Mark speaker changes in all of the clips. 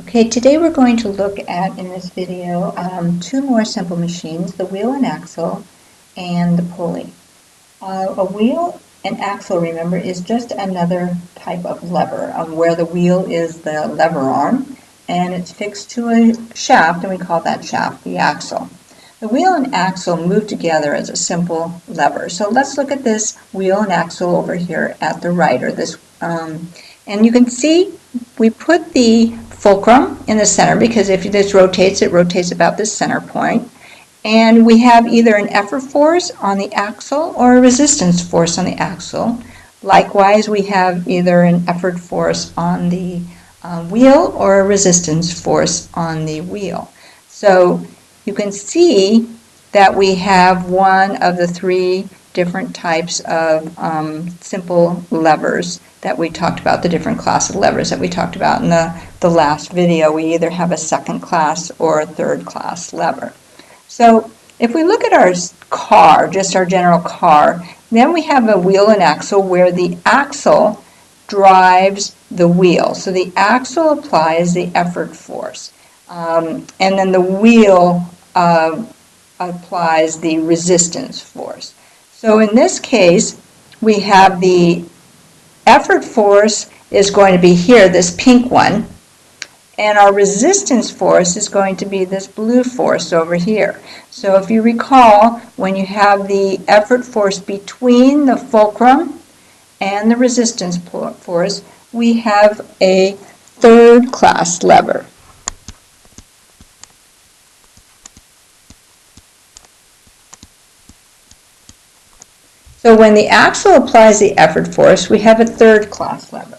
Speaker 1: Okay, today we're going to look at, in this video, two more simple machines, the wheel and axle and the pulley. A wheel and axle, remember, is just another type of lever, where the wheel is the lever arm and it's fixed to a shaft, and we call that shaft the axle. The wheel and axle move together as a simple lever. So let's look at this wheel and axle over here at the right, or this, and you can see we put the fulcrum in the center because if this rotates, it rotates about this center point. And we have either an effort force on the axle or a resistance force on the axle. Likewise, we have either an effort force on the wheel or a resistance force on the wheel. So you can see that we have one of the three different types of simple levers that we talked about, the different class of levers that we talked about in the last video. We either have a second class or a third class lever. So if we look at our car, just our general car, then we have a wheel and axle where the axle drives the wheel. So the axle applies the effort force, and then the wheel applies the resistance force. So in this case, we have the effort force is going to be here, this pink one, and our resistance force is going to be this blue force over here. So if you recall, when you have the effort force between the fulcrum and the resistance force, we have a third class lever. So when the axle applies the effort force, we have a third class lever.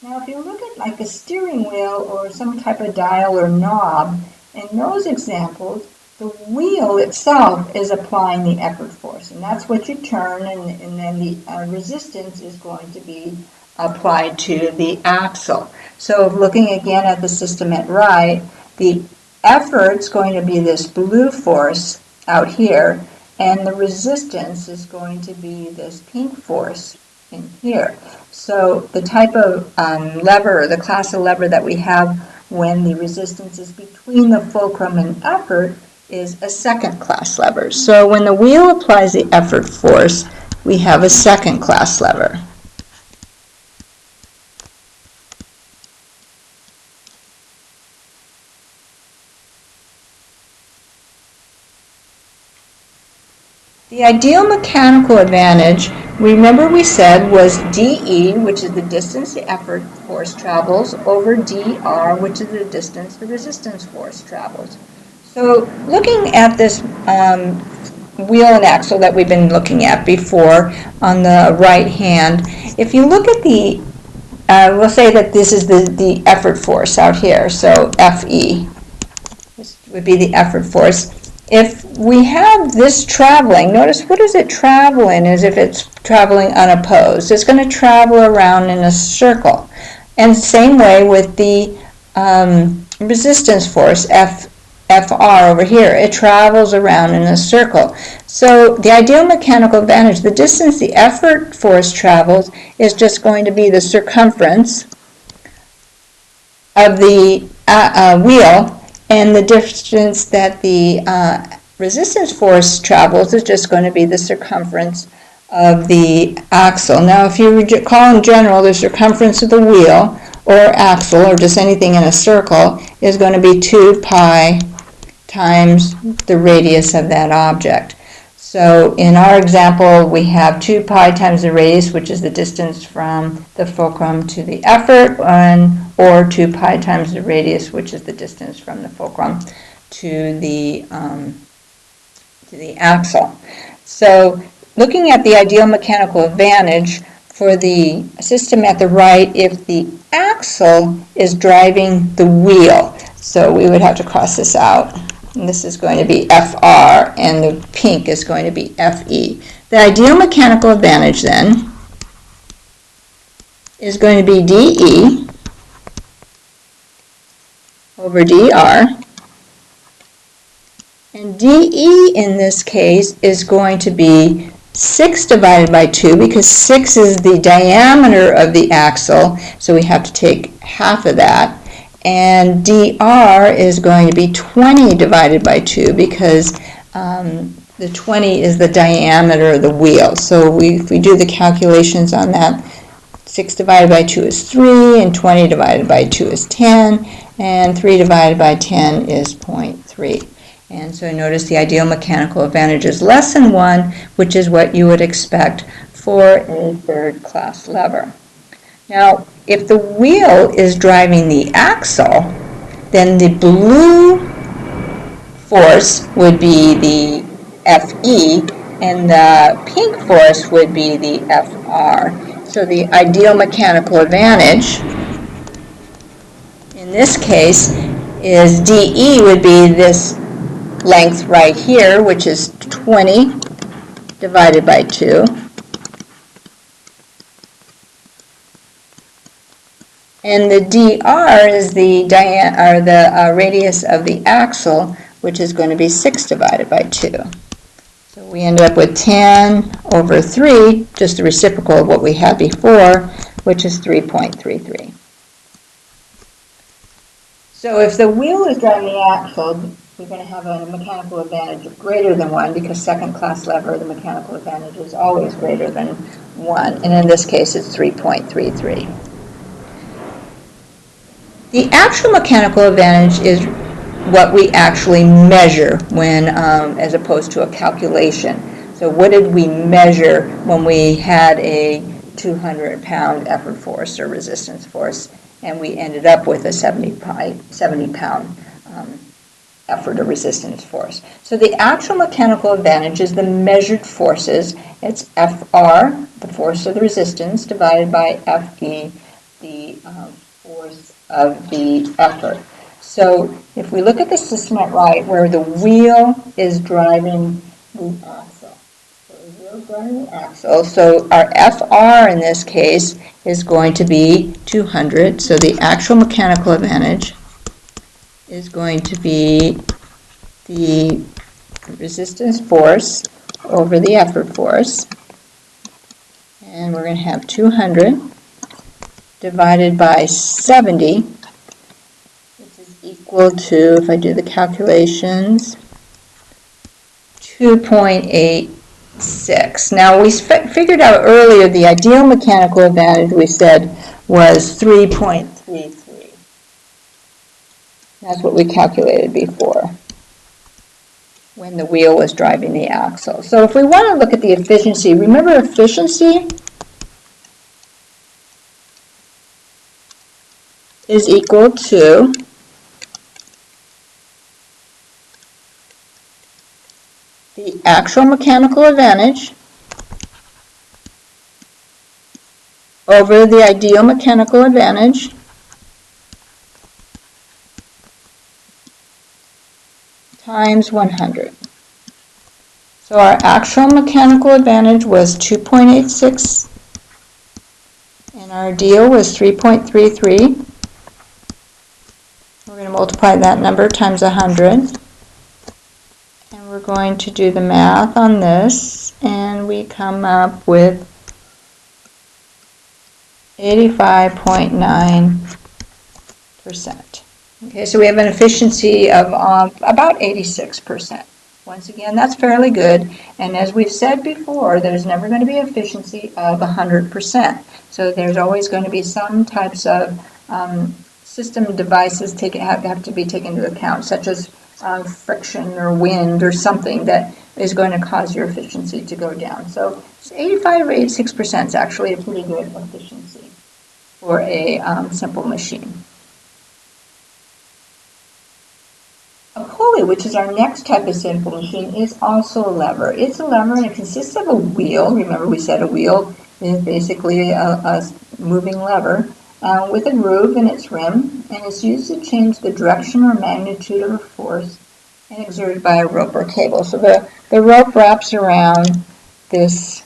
Speaker 1: Now if you look at like a steering wheel or some type of dial or knob, in those examples, the wheel itself is applying the effort force, and that's what you turn, and then the resistance is going to be applied to the axle. So looking again at the system at right, the effort's going to be this blue force out here, and the resistance is going to be this pink force in here. So the type of lever, or the class of lever that we have when the resistance is between the fulcrum and effort, is a second class lever. So when the wheel applies the effort force, we have a second class lever. The ideal mechanical advantage, remember we said, was dE, which is the distance the effort force travels, over dR, which is the distance the resistance force travels. So looking at this wheel and axle that we've been looking at before on the right hand, if you look at the, we'll say that this is the effort force out here, so FE, this would be the effort force. If we have this traveling, notice what does it travel in as if it's traveling unopposed. It's going to travel around in a circle. And same way with the resistance force, FR over here. It travels around in a circle. So the ideal mechanical advantage, the distance the effort force travels is just going to be the circumference of the wheel, and the distance that the resistance force travels is just going to be the circumference of the axle. Now, if you recall in general, the circumference of the wheel or axle, or just anything in a circle, is going to be 2 pi times the radius of that object. So in our example, we have 2 pi times the radius, which is the distance from the fulcrum to the effort, or 2 pi times the radius, which is the distance from the fulcrum to the axle. So looking at the ideal mechanical advantage for the system at the right, if the axle is driving the wheel, so we would have to cross this out. And this is going to be FR, and the pink is going to be FE. The ideal mechanical advantage then is going to be dE over dR, and dE in this case is going to be 6 divided by 2, because 6 is the diameter of the axle, so we have to take half of that, And dr is going to be 20 divided by 2 because the 20 is the diameter of the wheel. So if we do the calculations on that, 6 divided by 2 is 3, and 20 divided by 2 is 10, and 3 divided by 10 is 0.3. And so notice the ideal mechanical advantage is less than 1, which is what you would expect for a third-class lever. Now, if the wheel is driving the axle, then the blue force would be the Fe, and the pink force would be the Fr. So the ideal mechanical advantage, in this case, is dE would be this length right here, which is 20 divided by 2. And the dr is the radius of the axle, which is going to be 6 divided by 2. So we end up with 10 over 3, just the reciprocal of what we had before, which is 3.33. So if the wheel is driving the axle, we're going to have a mechanical advantage of greater than 1 because second-class lever, the mechanical advantage is always greater than 1. And in this case, it's 3.33. The actual mechanical advantage is what we actually measure when, as opposed to a calculation. So what did we measure when we had a 200-pound effort force or resistance force, and we ended up with a 70-pound effort or resistance force? So the actual mechanical advantage is the measured forces. It's Fr, the force of the resistance, divided by Fe, the force of the effort. So if we look at the system at right, where the wheel is driving the axle. So the wheel is driving the axle. So our Fr in this case is going to be 200. So the actual mechanical advantage is going to be the resistance force over the effort force. And we're going to have 200 divided by 70, which is equal to, if I do the calculations, 2.86. Now we figured out earlier the ideal mechanical advantage we said was 3.33. That's what we calculated before when the wheel was driving the axle. So if we want to look at the efficiency, remember efficiency is equal to the actual mechanical advantage over the ideal mechanical advantage times 100. So our actual mechanical advantage was 2.86 and our ideal was 3.33. We're going to multiply that number times 100. And we're going to do the math on this, and we come up with 85.9%. Okay, so we have an efficiency of about 86%. Once again, that's fairly good. And as we've said before, there's never going to be efficiency of 100%. So there's always going to be some types of system devices have to be taken into account, such as friction or wind or something that is going to cause your efficiency to go down. So 85 or 86% is actually a pretty good efficiency for a simple machine. A pulley, which is our next type of simple machine, is also a lever. It's a lever and it consists of a wheel. Remember we said a wheel is basically a moving lever with a groove in its rim, and it's used to change the direction or magnitude of a force and exerted by a rope or cable. So the rope wraps around this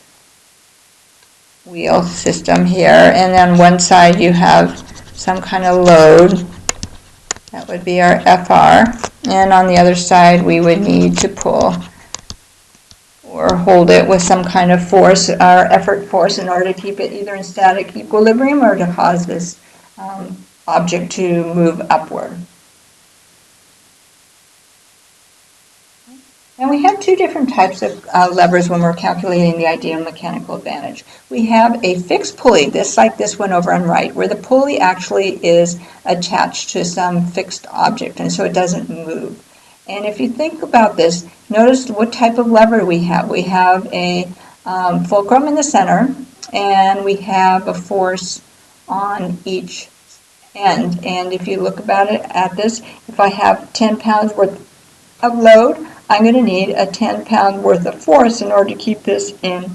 Speaker 1: wheel system here, and on one side you have some kind of load. That would be our FR, and on the other side we would need to pull or hold it with some kind of force, our effort force, in order to keep it either in static equilibrium or to cause this object to move upward. Now we have two different types of levers when we're calculating the ideal mechanical advantage. We have a fixed pulley, like this one over on right, where the pulley actually is attached to some fixed object, and so it doesn't move. And if you think about this, notice what type of lever we have. We have a fulcrum in the center, and we have a force on each end. And if you look at this, if I have 10 pounds worth of load, I'm going to need a 10-pound worth of force in order to keep this in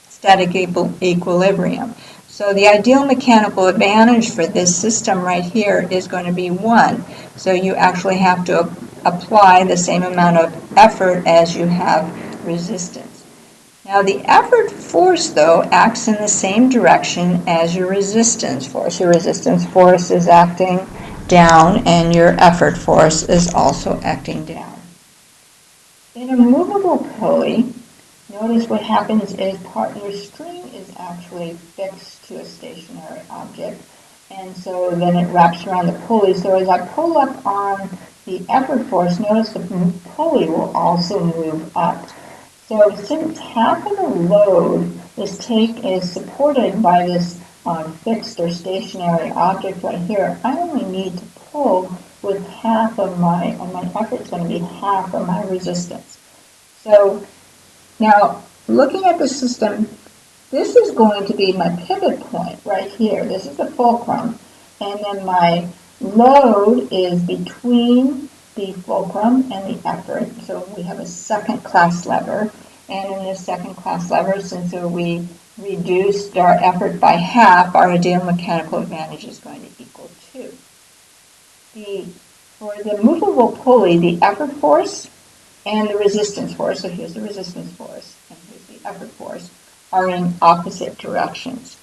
Speaker 1: static equilibrium. So the ideal mechanical advantage for this system right here is going to be 1. So you actually have to apply the same amount of effort as you have resistance. Now the effort force, though, acts in the same direction as your resistance force. Your resistance force is acting down, and your effort force is also acting down. In a movable pulley, notice what happens is your string is actually fixed to a stationary object, and so then it wraps around the pulley. So as I pull up on the effort force, notice the pulley will also move up. So since half of the load is supported by this fixed or stationary object right here, I only need to pull with half of my effort is going to be half of my resistance. So now looking at the system, this is going to be my pivot point right here. This is the fulcrum, and then my load is between the fulcrum and the effort. So we have a second class lever, and in this second class lever, since we reduced our effort by half, our ideal mechanical advantage is going to equal 2. For the movable pulley, the effort force and the resistance force, so here's the resistance force and here's the effort force, are in opposite directions.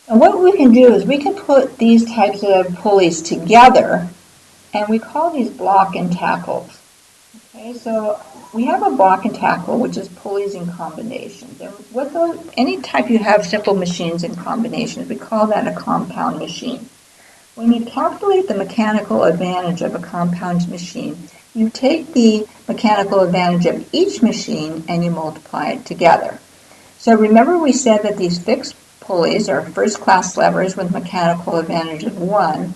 Speaker 1: And what we can do is we can put these types of pulleys together, and we call these block and tackles. Okay, so we have a block and tackle, which is pulleys in combinations. And with any type you have simple machines in combinations, we call that a compound machine. When you calculate the mechanical advantage of a compound machine, you take the mechanical advantage of each machine and you multiply it together. So remember we said that these fixed pulleys are first-class levers with mechanical advantage of 1,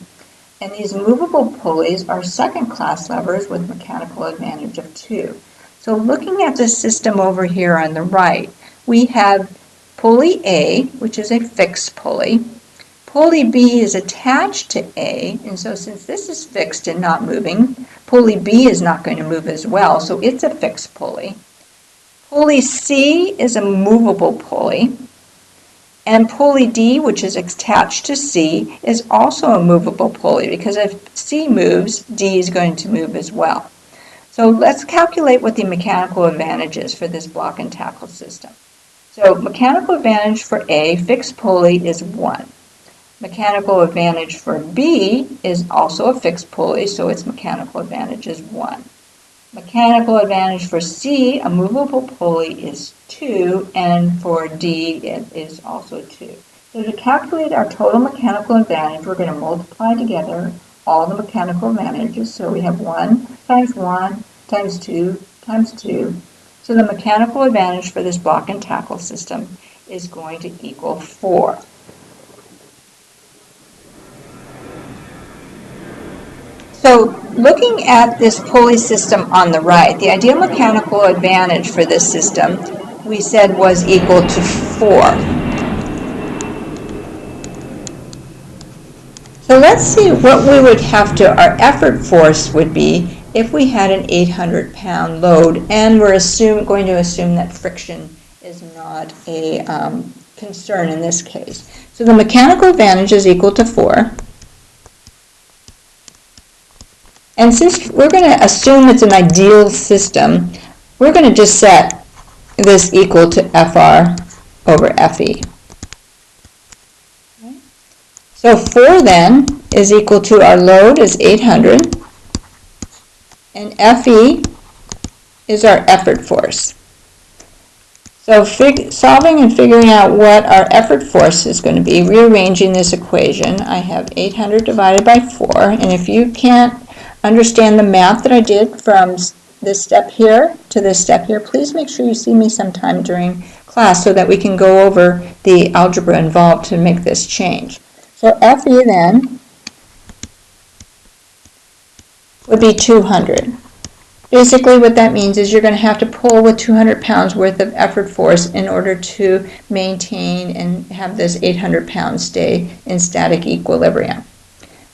Speaker 1: and these movable pulleys are second-class levers with mechanical advantage of 2. So looking at the system over here on the right, we have pulley A, which is a fixed pulley. Pulley B is attached to A, and so since this is fixed and not moving, pulley B is not going to move as well, so it's a fixed pulley. Pulley C is a movable pulley, and pulley D, which is attached to C, is also a movable pulley, because if C moves, D is going to move as well. So let's calculate what the mechanical advantage is for this block and tackle system. So mechanical advantage for A, fixed pulley, is 1. Mechanical advantage for B is also a fixed pulley, so its mechanical advantage is 1. Mechanical advantage for C, a movable pulley, is 2, and for D it is also 2. So to calculate our total mechanical advantage, we're going to multiply together all the mechanical advantages. So we have 1 times 2 times 2. So the mechanical advantage for this block and tackle system is going to equal 4. So looking at this pulley system on the right, the ideal mechanical advantage for this system we said was equal to 4. So let's see what we would have to, our effort force would be if we had an 800-pound load, and we're going to assume that friction is not a concern in this case. So the mechanical advantage is equal to 4. And since we're going to assume it's an ideal system, we're going to just set this equal to FR over FE. So 4 then is equal to, our load is 800, and FE is our effort force. So solving and figuring out what our effort force is going to be, rearranging this equation, I have 800 divided by 4, and if you can't understand the math that I did from this step here to this step here, please make sure you see me sometime during class so that we can go over the algebra involved to make this change. So FE then would be 200. Basically what that means is you're going to have to pull with 200 pounds worth of effort force in order to maintain and have this 800 pounds stay in static equilibrium.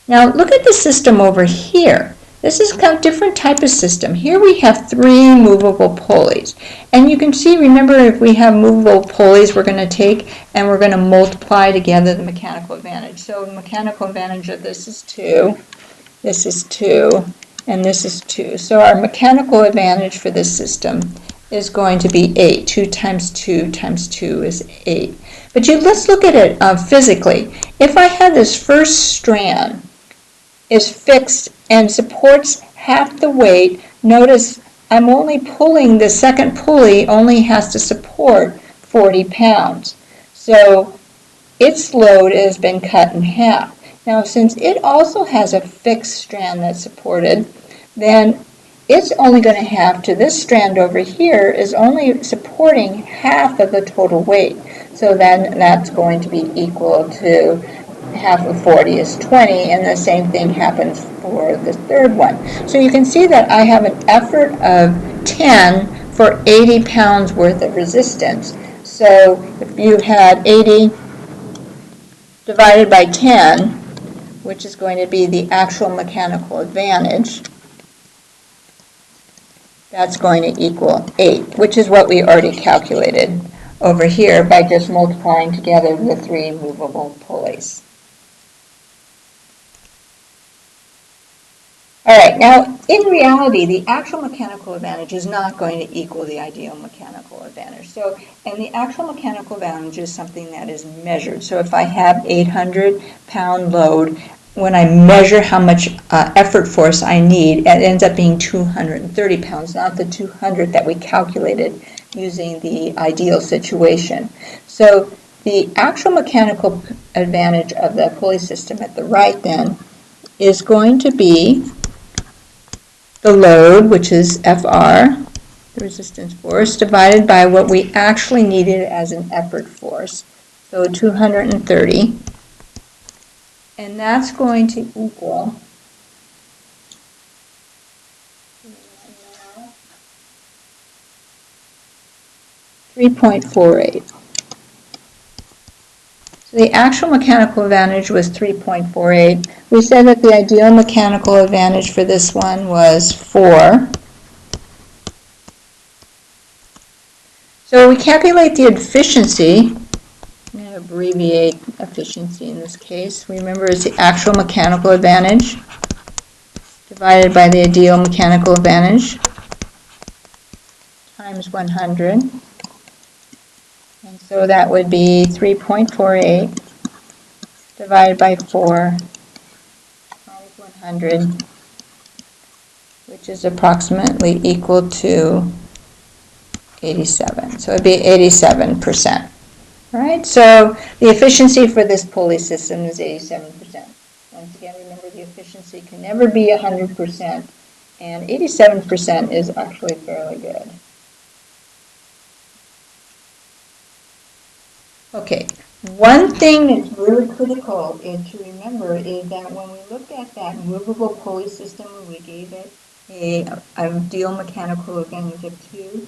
Speaker 1: Now look at the system over here. This is a different type of system. Here we have 3 movable pulleys. And you can see, remember, if we have movable pulleys, we're going to take and we're going to multiply together the mechanical advantage. So the mechanical advantage of this is 2, this is 2, and this is 2. So our mechanical advantage for this system is going to be 8. 2 times 2 times 2 is 8. But let's look at it physically. If I have this first strand is fixed and supports half the weight, notice I'm only pulling, the second pulley only has to support 40 pounds. So its load has been cut in half. Now, since it also has a fixed strand that's supported, then it's only going to have to, this strand over here is only supporting half of the total weight. So then that's going to be equal to half of 40 is 20, and the same thing happens for the third one. So you can see that I have an effort of 10 for 80 pounds worth of resistance. So if you had 80 divided by 10, which is going to be the actual mechanical advantage, that's going to equal 8, which is what we already calculated over here by just multiplying together the 3 movable pulleys. All right, now in reality, the actual mechanical advantage is not going to equal the ideal mechanical advantage. So, and the actual mechanical advantage is something that is measured. So if I have 800-pound load, when I measure how much effort force I need, it ends up being 230 pounds, not the 200 that we calculated using the ideal situation. So the actual mechanical advantage of the pulley system at the right then is going to be the load, which is FR, the resistance force, divided by what we actually needed as an effort force, so 230. And that's going to equal 3.48. So the actual mechanical advantage was 3.48. We said that the ideal mechanical advantage for this one was 4. So we calculate the efficiency. I'm going to abbreviate efficiency in this case. Remember, it's the actual mechanical advantage divided by the ideal mechanical advantage times 100. And so that would be 3.48 divided by 4 times 100, which is approximately equal to 87. So it would be 87%. All right, so the efficiency for this pulley system is 87%. Once again, remember the efficiency can never be 100%, and 87% is actually fairly good. Okay, one thing that's really critical is to remember is that when we looked at that movable pulley system, we gave it an ideal mechanical advantage of 2.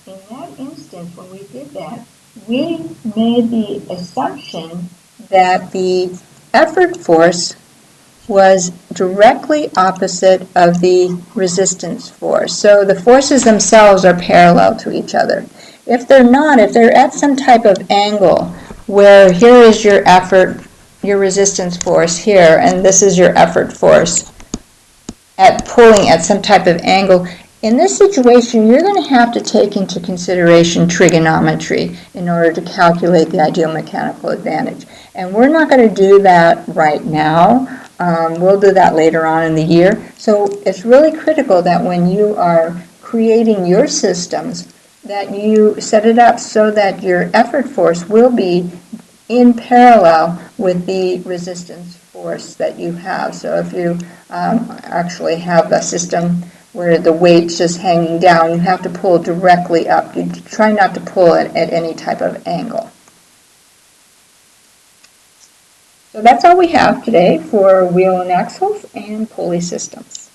Speaker 1: In that instance, when we did that, we made the assumption that the effort force was directly opposite of the resistance force. So the forces themselves are parallel to each other. If they're not, if they're at some type of angle where here is your effort, your resistance force here, and this is your effort force at pulling at some type of angle, in this situation, you're going to have to take into consideration trigonometry in order to calculate the ideal mechanical advantage. And we're not going to do that right now. We'll do that later on in the year. So it's really critical that when you are creating your systems, that you set it up so that your effort force will be in parallel with the resistance force that you have. So if you actually have a system where the weight's just hanging down, you have to pull directly up. You try not to pull it at any type of angle. So that's all we have today for wheel and axles and pulley systems.